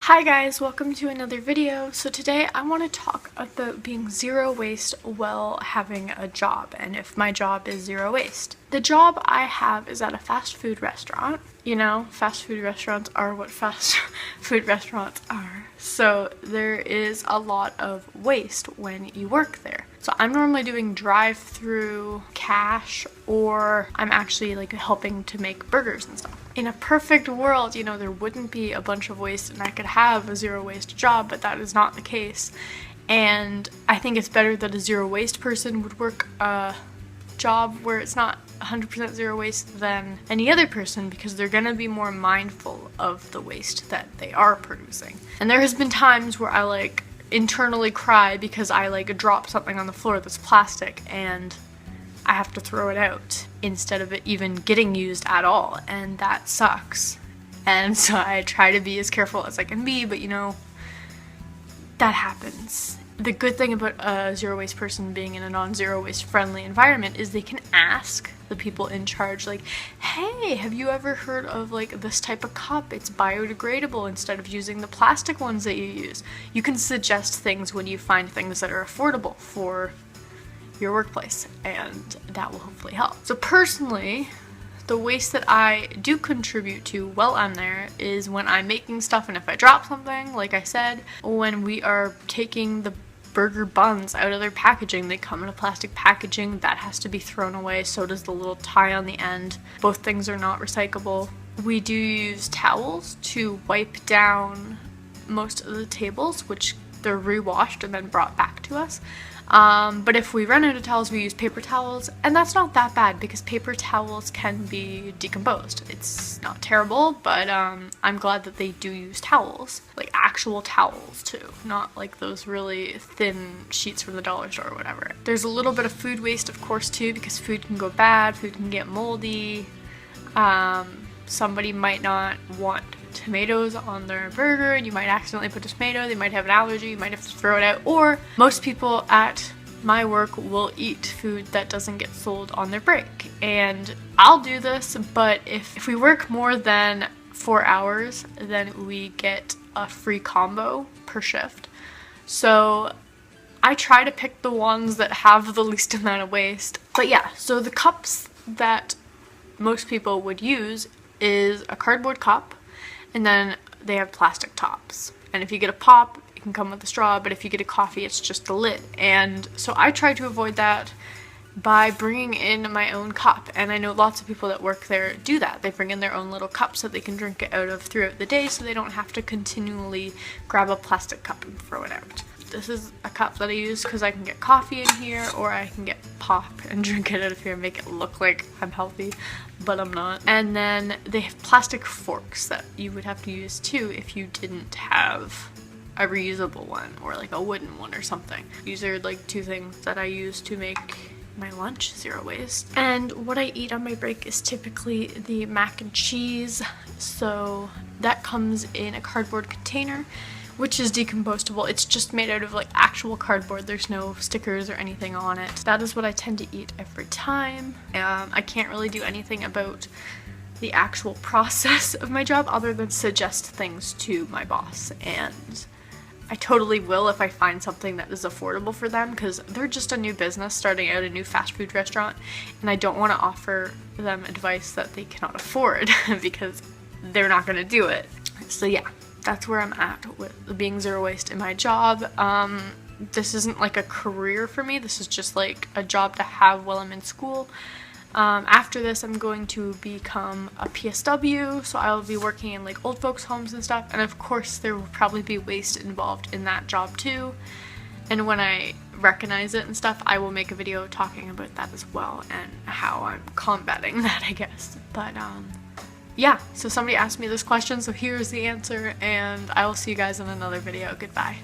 Hi guys, welcome to another video. So today I want to talk about being zero waste while having a job and if my job is zero waste. The job I have is at a fast food restaurant. You know, fast food restaurants are what fast food restaurants are. So there is a lot of waste when you work there. So I'm normally doing drive-through, cash, or I'm actually like helping to make burgers and stuff. In a perfect world, you know, there wouldn't be a bunch of waste and I could have a zero waste job, but that is not the case. And I think it's better that a zero waste person would work a job where it's not 100% zero waste than any other person, because they're gonna be more mindful of the waste that they are producing. And there has been times where I internally cry because I drop something on the floor that's plastic and I have to throw it out instead of it even getting used at all, and that sucks. And so I try to be as careful as I can be, but you know, that happens. The good thing about a zero waste person being in a non-zero waste friendly environment is they can ask the people in charge, like, hey, have you ever heard of this type of cup? It's biodegradable instead of using the plastic ones that you use. You can suggest things when you find things that are affordable for your workplace, and that will hopefully help. So personally, the waste that I do contribute to while I'm there is when I'm making stuff and if I drop something, like I said, when we are taking the burger buns out of their packaging, they come in a plastic packaging, that has to be thrown away, so does the little tie on the end. Both things are not recyclable. We do use towels to wipe down most of the tables, which they're rewashed and then brought back to us. But if we run out of towels, we use paper towels, and that's not that bad because paper towels can be decomposed. It's not terrible, but I'm glad that they do use towels, like actual towels too, not like those really thin sheets from the dollar store or whatever. There's a little bit of food waste, of course, too, because food can go bad, food can get moldy. Somebody might not want tomatoes on their burger and you might accidentally put a tomato, they might have an allergy, you might have to throw it out, or most people at my work will eat food that doesn't get sold on their break. And I'll do this, but if we work more than 4 hours, then we get a free combo per shift. So I try to pick the ones that have the least amount of waste. But yeah, so the cups that most people would use is a cardboard cup, and then they have plastic tops. And if you get a pop, it can come with a straw, but if you get a coffee, it's just the lid. And so I try to avoid that by bringing in my own cup. And I know lots of people that work there do that. They bring in their own little cups that they can drink it out of throughout the day, so they don't have to continually grab a plastic cup and throw it out. This is a cup that I use because I can get coffee in here, or I can get pop and drink it out of here and make it look like I'm healthy, but I'm not. And then they have plastic forks that you would have to use too if you didn't have a reusable one or like a wooden one or something. These are like two things that I use to make my lunch zero waste. And what I eat on my break is typically the mac and cheese. So that comes in a cardboard container, which is decomposable. It's just made out of actual cardboard. There's no stickers or anything on it. That is what I tend to eat every time. I can't really do anything about the actual process of my job other than suggest things to my boss, and I totally will if I find something that is affordable for them, because they're just a new business starting out, a new fast food restaurant, and I don't want to offer them advice that they cannot afford because they're not going to do it. So yeah, that's where I'm at with being zero waste in my job. This isn't like a career for me. This is just like a job to have while I'm in school. After this, I'm going to become a PSW, so I'll be working in old folks homes and stuff. And of course, there will probably be waste involved in that job too. And when I recognize it and stuff, I will make a video talking about that as well and how I'm combating that, I guess. But yeah, so somebody asked me this question, so here's the answer, and I will see you guys in another video. Goodbye.